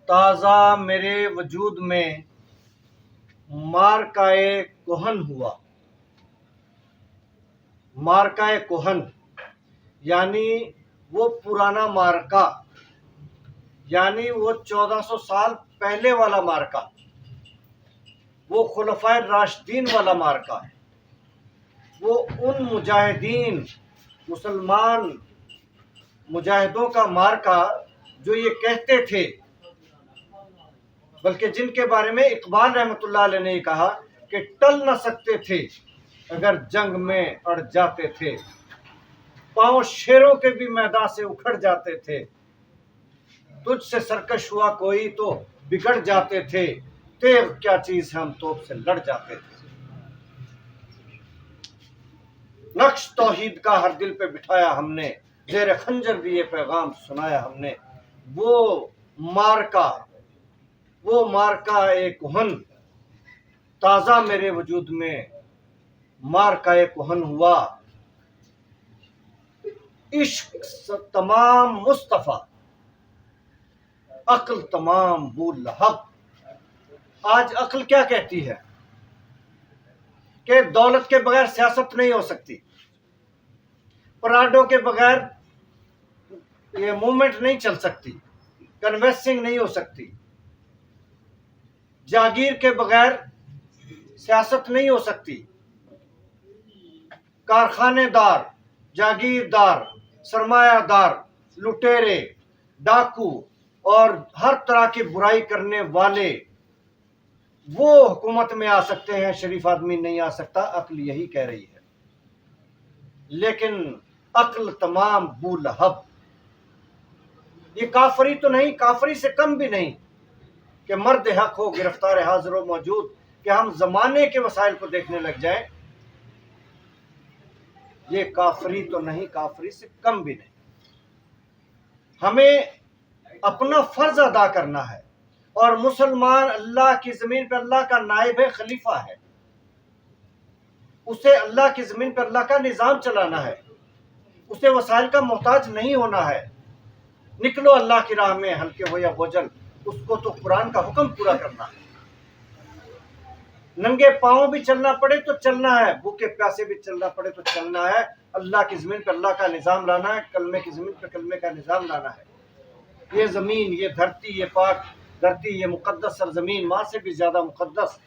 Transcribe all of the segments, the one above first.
تازہ میرے وجود میں مارکائے کہن ہوا۔ مارکائے کہن یعنی وہ پرانا مارکا، یعنی وہ 1400 سال پہلے والا مارکا، وہ خلفائے راشدین والا مارکا ہے، وہ ان مجاہدین مسلمان مجاہدوں کا مارکا جو یہ کہتے تھے، بلکہ جن کے بارے میں اقبال رحمۃ اللہ علیہ نے کہا کہ ٹل نہ سکتے تھے اگر جنگ میں اڑ جاتے تھے، پاؤں شیروں کے بھی میدان سے اکھڑ جاتے تھے، تجھ سے سرکش ہوا کوئی تو بگڑ جاتے تھے، تیغ کیا چیز ہے ہم توپ سے لڑ جاتے تھے۔ نقش توحید کا ہر دل پہ بٹھایا ہم نے، زیر خنجر بھی یہ پیغام سنایا ہم نے۔ وہ مارکا ایک کہن تازہ میرے وجود میں مارکا ایک کہن ہوا۔ عشق تمام مصطفیٰ، عقل تمام بو لہب۔ آج عقل کیا کہتی ہے کہ دولت کے بغیر سیاست نہیں ہو سکتی، پراڈو کے بغیر یہ موومنٹ نہیں چل سکتی، کنوینسنگ نہیں ہو سکتی، جاگیر کے بغیر سیاست نہیں ہو سکتی۔ کارخانے دار، جاگیردار، سرمایہ دار، لٹیرے، ڈاکو اور ہر طرح کی برائی کرنے والے وہ حکومت میں آ سکتے ہیں، شریف آدمی نہیں آ سکتا، عقل یہی کہہ رہی ہے۔ لیکن عقل تمام بو لہب، یہ کافری تو نہیں، کافری سے کم بھی نہیں کہ مرد حق ہو گرفتار حاضر و موجود، کہ ہم زمانے کے وسائل کو دیکھنے لگ جائیں، یہ کافری تو نہیں، کافری سے کم بھی نہیں۔ ہمیں اپنا فرض ادا کرنا ہے، اور مسلمان اللہ کی زمین پہ اللہ کا نائب ہے، خلیفہ ہے، اسے اللہ کی زمین پہ اللہ کا نظام چلانا ہے، اسے وسائل کا محتاج نہیں ہونا ہے۔ نکلو اللہ کی راہ میں، ہلکے ہو یا بوجھل، اس کو تو قرآن کا حکم پورا کرنا ہے۔ ننگے پاؤں بھی چلنا پڑے تو چلنا ہے، بھوکے پیاسے بھی چلنا پڑے تو چلنا ہے، اللہ کی زمین پہ اللہ کا نظام لانا ہے، کلمے کی زمین پہ کلمے کا نظام لانا ہے۔ یہ زمین، یہ دھرتی، یہ پاک دھرتی، یہ مقدس سرزمین، ماں سے بھی زیادہ مقدس،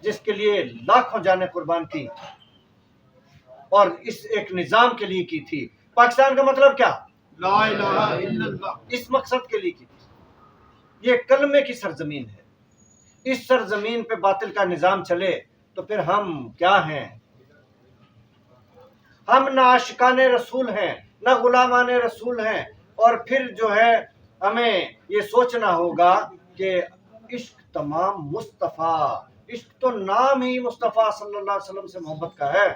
جس کے لیے لاکھوں جانیں قربان کی اور اس ایک نظام کے لیے کی تھی۔ پاکستان کا مطلب کیا؟ لا الہ الا اللہ، اس مقصد کے لیے کی تھی۔ یہ کلمے کی سرزمین ہے، اس سرزمین پہ باطل کا نظام چلے تو پھر ہم کیا ہیں؟ ہم نہ عاشقان رسول ہیں، نہ غلامان رسول ہیں، اور پھر جو ہے ہمیں یہ سوچنا ہوگا کہ عشق تمام مصطفیٰ، عشق تو نام ہی مصطفیٰ صلی اللہ علیہ وسلم سے محبت کا ہے۔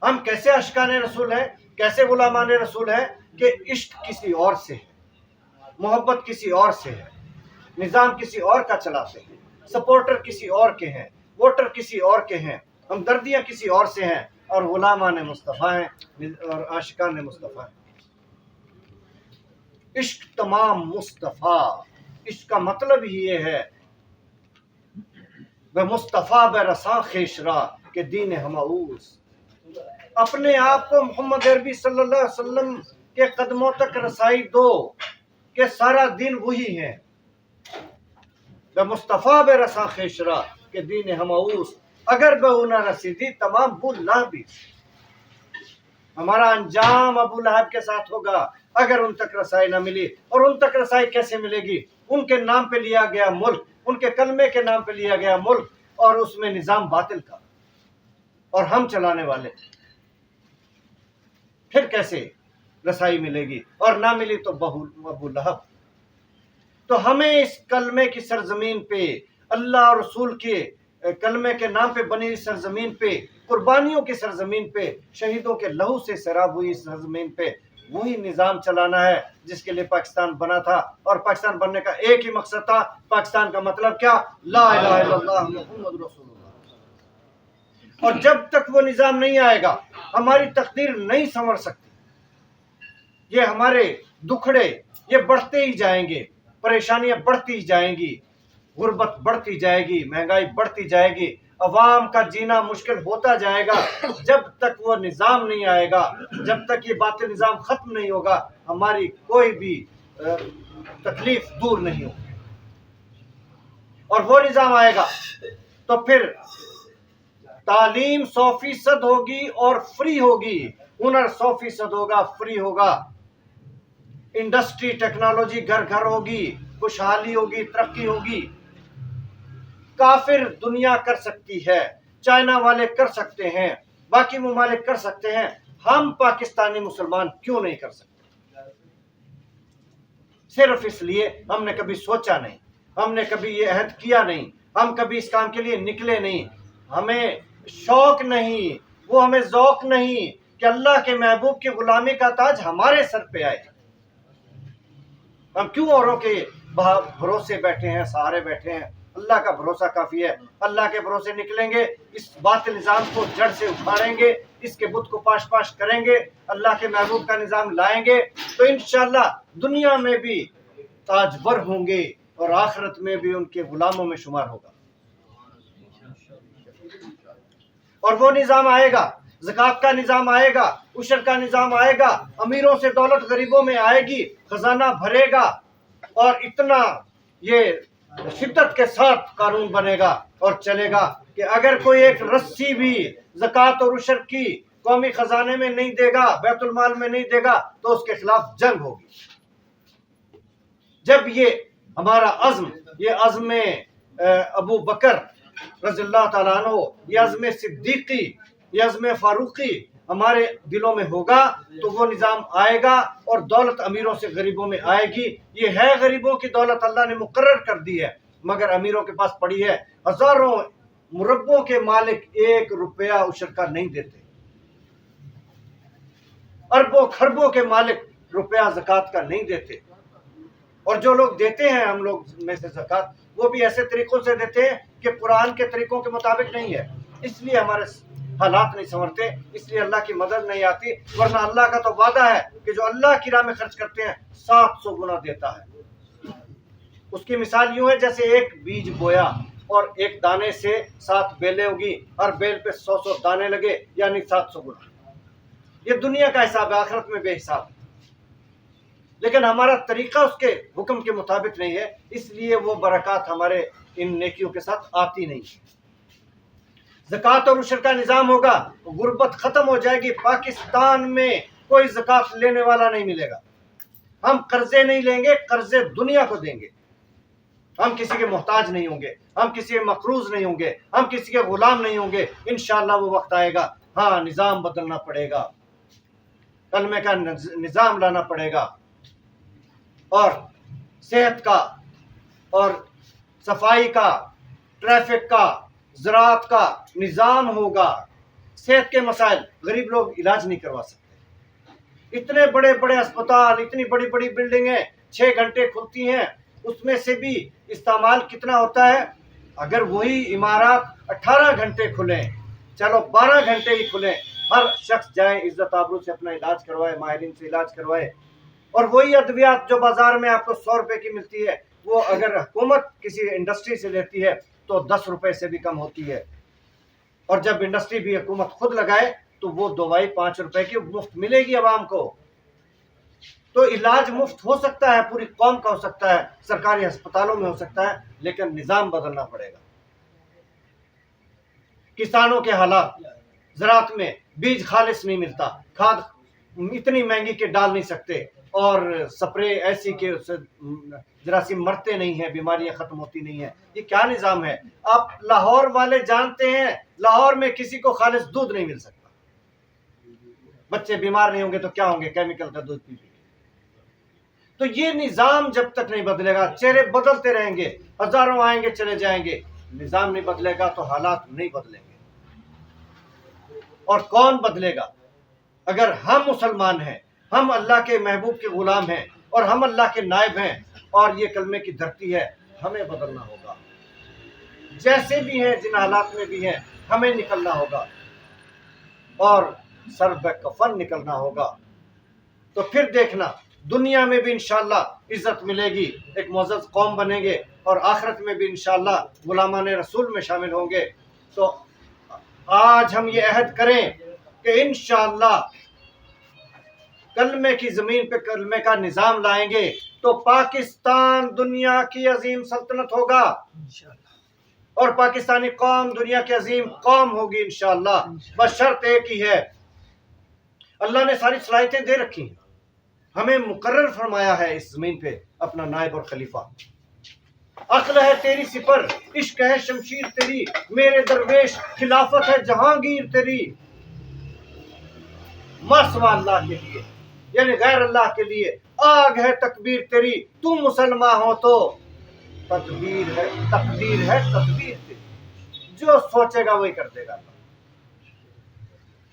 ہم کیسے عاشقان رسول ہیں، کیسے غلامان رسول ہیں کہ عشق کسی اور سے ہے، محبت کسی اور سے ہے، نظام کسی اور کا چلاتے ہیں، سپورٹر کسی اور کے ہیں، ووٹر کسی اور کے ہیں، ہمدردیاں کسی اور سے ہیں، اور غلامان مصطفیٰ ہیں اور عاشقان مصطفیٰ ہیں۔ عشق تمام مصطفیٰ، عشق کا مطلب ہی یہ ہے وہ مصطفیٰ بے رساں خیشرا کہ دین ہماؤس، اپنے آپ کو محمد عربی صلی اللہ علیہ وسلم کے قدموں تک رسائی دو کہ سارا دین وہی ہے۔ بے مصطفیٰ بے رساں خیشرا کہ دین ہماؤس، اگر بہو نہ رسیدی تمام ابو لہب بھی، ہمارا انجام ابو لہب کے ساتھ ہوگا اگر ان تک رسائی نہ ملی۔ اور ان تک رسائی کیسے ملے گی؟ ان کے نام پہ لیا گیا ملک، ان کے کلمے کے نام پہ لیا گیا ملک، اور اس میں نظام باطل کا، اور ہم چلانے والے، پھر کیسے رسائی ملے گی؟ اور نہ ملی تو ابو لہب۔ تو ہمیں اس کلمے کی سرزمین پہ، اللہ اور رسول کے کلمے کے نام پہ بنی سرزمین پہ، قربانیوں کی سرزمین پہ، شہیدوں کے لہو سے سیراب ہوئی سرزمین پہ وہی نظام چلانا ہے جس کے لیے پاکستان بنا تھا۔ اور پاکستان بننے کا ایک ہی مقصد تھا، پاکستان کا مطلب کیا؟ لا الہ الا اللہ محمد رسول اللہ۔ اور جب تک وہ نظام نہیں آئے گا ہماری تقدیر نہیں سنور سکتی۔ یہ ہمارے دکھڑے، یہ بڑھتے ہی جائیں گے، پریشانیاں بڑھتی ہی جائیں گی، غربت بڑھتی جائے گی، مہنگائی بڑھتی جائے گی، عوام کا جینا مشکل ہوتا جائے گا۔ جب تک وہ نظام نہیں آئے گا، جب تک یہ باطل نظام ختم نہیں ہوگا، ہماری کوئی بھی تکلیف دور نہیں ہوگی۔ اور وہ نظام آئے گا تو پھر تعلیم 100% ہوگی اور فری ہوگی، ہنر 100% ہوگا، فری ہوگا، انڈسٹری ٹیکنالوجی گھر گھر ہوگی، خوشحالی ہوگی، ترقی ہوگی۔ کافر دنیا کر سکتی ہے، چائنا والے کر سکتے ہیں، باقی ممالک کر سکتے ہیں، ہم پاکستانی مسلمان کیوں نہیں کر سکتے؟ صرف اس لیے ہم نے کبھی سوچا نہیں، ہم نے کبھی یہ عہد کیا نہیں، ہم کبھی اس کام کے لیے نکلے نہیں، ہمیں شوق نہیں، وہ ہمیں ذوق نہیں کہ اللہ کے محبوب کی غلامی کا تاج ہمارے سر پہ آئے۔ ہم کیوں اوروں کے بھروسے بیٹھے ہیں، سہارے بیٹھے ہیں؟ اللہ کا بھروسہ کافی ہے۔ اللہ کے بھروسے نکلیں گے، اس باطل نظام کو جڑ سے اکھاڑیں گے، اس کے بت کو پاش پاش کریں گے، اللہ کے محبوب کا نظام لائیں گے، تو انشاءاللہ دنیا میں بھی تاجور ہوں گے اور آخرت میں بھی ان کے غلاموں میں شمار ہوگا۔ اور وہ نظام آئے گا، زکوٰۃ کا نظام آئے گا، عشر کا نظام آئے گا، امیروں سے دولت غریبوں میں آئے گی، خزانہ بھرے گا، اور اتنا یہ شدت کے ساتھ قانون بنے گا اور چلے گا کہ اگر کوئی ایک رسی بھی زکوٰۃ اور عشر کی قومی خزانے میں نہیں دے گا، بیت المال میں نہیں دے گا، تو اس کے خلاف جنگ ہوگی۔ جب یہ ہمارا عزم، یہ عزم ابو بکر رضی اللہ تعالیٰ عنہ، یہ عزم صدیقی، یہ عزم فاروقی ہمارے دلوں میں ہوگا تو وہ نظام آئے گا اور دولت امیروں سے غریبوں میں آئے گی۔ یہ ہے غریبوں کی دولت اللہ نے مقرر کر دی ہے، مگر امیروں کے پاس پڑی ہے۔ ہزاروں مربوں کے مالک 1 روپیہ عشر کا نہیں دیتے، اربوں خربوں کے مالک روپیہ زکوٰۃ کا نہیں دیتے، اور جو لوگ دیتے ہیں ہم لوگ میں سے زکوٰۃ، وہ بھی ایسے طریقوں سے دیتے ہیں کہ قرآن کے طریقوں کے مطابق نہیں ہے۔ اس لیے ہمارے حالات نہیں سنورتے، اس لیے اللہ کی مدد نہیں آتی، ورنہ اللہ کا تو وعدہ ہے کہ جو اللہ کی راہ میں خرچ کرتے ہیں 700 گنا دیتا ہے۔ اس کی مثال یوں ہے جیسے ایک بیج بویا اور ایک دانے سے 7 بیلیں ہوگی، ہر بیل پہ 100 دانے لگے، یعنی 700 گنا۔ یہ دنیا کا حساب ہے، آخرت میں بے حساب ہے، لیکن ہمارا طریقہ اس کے حکم کے مطابق نہیں ہے، اس لیے وہ برکات ہمارے ان نیکیوں کے ساتھ آتی نہیں۔ زکوٰۃ اور عشر کا نظام ہوگا، غربت ختم ہو جائے گی، پاکستان میں کوئی زکوٰۃ لینے والا نہیں ملے گا، ہم قرضے نہیں لیں گے، قرضے دنیا کو دیں گے، ہم کسی کے محتاج نہیں ہوں گے، ہم کسی کے مقروض نہیں ہوں گے، ہم کسی کے غلام نہیں ہوں گے۔ انشاءاللہ وہ وقت آئے گا، ہاں نظام بدلنا پڑے گا، کلمے کا نظام لانا پڑے گا، اور صحت کا اور صفائی کا، ٹریفک کا، زراعت کا نظام ہوگا۔ صحت کے مسائل، غریب لوگ علاج نہیں کروا سکتے، اتنے بڑے بڑے اسپتال، اتنی بڑی بڑی بلڈنگیں 6 گھنٹے کھلتی ہیں، اس میں سے بھی استعمال کتنا ہوتا ہے؟ اگر وہی عمارات 18 گھنٹے کھلیں، چلو 12 گھنٹے ہی کھلیں، ہر شخص جائے عزت آبرو سے اپنا علاج کروائے، ماہرین سے علاج کروائے، اور وہی ادویات جو بازار میں آپ کو 100 روپے کی ملتی ہے، وہ اگر حکومت کسی انڈسٹری سے لیتی ہے تو 10 روپے سے بھی کم ہوتی ہے، اور جب انڈسٹری بھی حکومت خود لگائے تو وہ دوائی 5 روپے کی مفت ملے گی عوام کو۔ تو علاج مفت ہو سکتا ہے، پوری قوم کا ہو سکتا ہے، سرکاری ہسپتالوں میں ہو سکتا ہے، لیکن نظام بدلنا پڑے گا۔ کسانوں کے حالات، زراعت میں بیج خالص نہیں ملتا، کھاد اتنی مہنگی کہ ڈال نہیں سکتے، اور سپرے ایسی کہ اس سے جراثیم مرتے نہیں ہیں، بیماریاں ختم ہوتی نہیں ہیں۔ یہ کیا نظام ہے؟ آپ لاہور والے جانتے ہیں، لاہور میں کسی کو خالص دودھ نہیں مل سکتا، بچے بیمار نہیں ہوں گے تو کیا ہوں گے؟ کیمیکل کا دودھ پی پی۔ تو یہ نظام جب تک نہیں بدلے گا، چہرے بدلتے رہیں گے، ہزاروں آئیں گے چلے جائیں گے، نظام نہیں بدلے گا تو حالات نہیں بدلیں گے۔ اور کون بدلے گا؟ اگر ہم مسلمان ہیں، ہم اللہ کے محبوب کے غلام ہیں، اور ہم اللہ کے نائب ہیں، اور یہ کلمے کی دھرتی ہے، ہمیں بدلنا ہوگا۔ جیسے بھی ہیں، جن حالات میں بھی ہیں، ہمیں نکلنا ہوگا اور سر بے کفن نکلنا ہوگا۔ تو پھر دیکھنا دنیا میں بھی انشاءاللہ عزت ملے گی، ایک معزز قوم بنیں گے، اور آخرت میں بھی انشاءاللہ غلامان رسول میں شامل ہوں گے۔ تو آج ہم یہ عہد کریں کہ انشاءاللہ کلمے کی زمین پہ کلمے کا نظام لائیں گے تو پاکستان دنیا کی عظیم سلطنت ہوگا، اور پاکستانی قوم دنیا کی عظیم قوم ہوگی انشاءاللہ۔ بس شرط ایک ہی ہے، اللہ نے ساری صلاحیتیں دے رکھی ہیں، ہمیں مقرر فرمایا ہے اس زمین پہ اپنا نائب اور خلیفہ۔ عقل ہے تیری سپر، عشق ہے شمشیر تیری، میرے درویش خلافت ہے جہانگیر تیری۔ ما سوا اللہ کے لیے یعنی غیر اللہ کے لیے آگ ہے تکبیر تیری، تو مسلمان ہو تو تدبیر ہے تقدیر ہے تدبیر تیری، جو سوچے گا وہی کر دے گا۔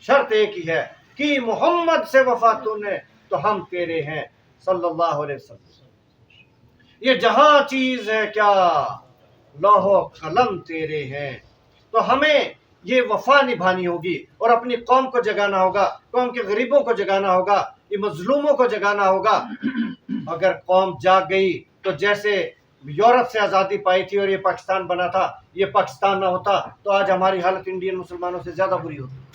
شرط ایک ہی ہے کہ محمد سے وفا تو نے تو ہم تیرے ہیں صلی اللہ علیہ وسلم۔ یہ جہاں چیز ہے کیا لوح و قلم تیرے ہیں، تو ہمیں یہ وفا نبھانی ہوگی اور اپنی قوم کو جگانا ہوگا، قوم کے غریبوں کو جگانا ہوگا، یہ مظلوموں کو جگانا ہوگا۔ اگر قوم جاگ گئی تو جیسے یورپ سے آزادی پائی تھی اور یہ پاکستان بنا تھا، یہ پاکستان نہ ہوتا تو آج ہماری حالت انڈین مسلمانوں سے زیادہ بری ہوتی،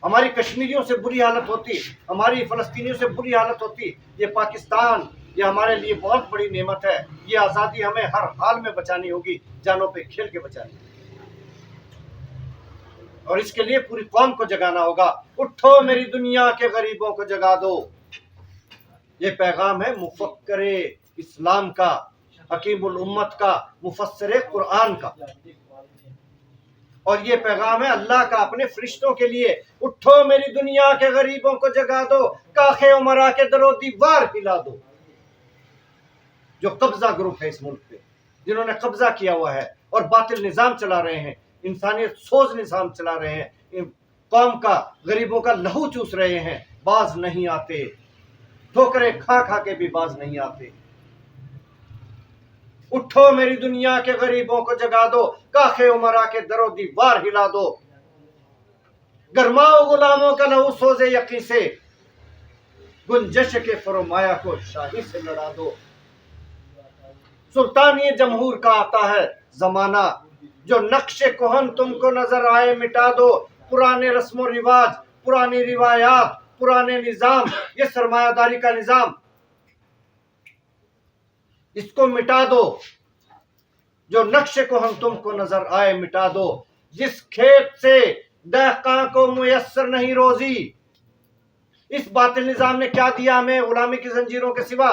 ہماری کشمیریوں سے بری حالت ہوتی، ہماری فلسطینیوں سے بری حالت ہوتی۔ یہ پاکستان یہ ہمارے لیے بہت بڑی نعمت ہے، یہ آزادی ہمیں ہر حال میں بچانی ہوگی، جانوں پہ کھیل کے بچانی ہوگی، اور اس کے لیے پوری قوم کو جگانا ہوگا۔ اٹھو میری دنیا کے غریبوں کو جگا دو، یہ پیغام ہے مفکر اسلام کا، حکیم الامت کا، مفسر قرآن کا، اور یہ پیغام ہے اللہ کا اپنے فرشتوں کے لیے۔ اٹھو میری دنیا کے غریبوں کو جگا دو، کاخ عمرا کے در و دیوار ہلا دو۔ جو قبضہ گروپ ہے اس ملک پہ، جنہوں نے قبضہ کیا ہوا ہے اور باطل نظام چلا رہے ہیں، انسانیت سوز نظام چلا رہے ہیں، قوم کا غریبوں کا لہو چوس رہے ہیں، باز نہیں آتے، ٹھوکریں کھا کھا کے بھی باز نہیں آتے۔ اٹھو میری دنیا کے غریبوں کو جگا دو، کاخ عمرا کے در و دیوار ہلا دو، گرماؤ غلاموں کا لہو سوز یقین سے، گنجش کے فرمایا کو شاہی سے لڑا دو۔ سلطانی جمہور کا آتا ہے زمانہ، جو نقش کہن تم کو نظر آئے مٹا دو۔ پرانے رسم و رواج، پرانی روایات، پرانے نظام، یہ سرمایہ داری کا نظام، اس کو مٹا دو۔ جو نقش کہن تم کو نظر آئے مٹا دو، جس کھیت سے دہقاں کو میسر نہیں روزی۔ اس باطل نظام نے کیا دیا ہمیں غلامی کی زنجیروں کے سوا؟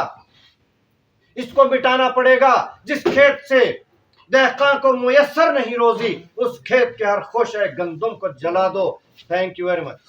اس کو مٹانا پڑے گا۔ جس کھیت سے دہقاں کو میسر نہیں روزی، اس کھیت کے ہر خوشہ گندم کو جلا دو۔ Thank you very much.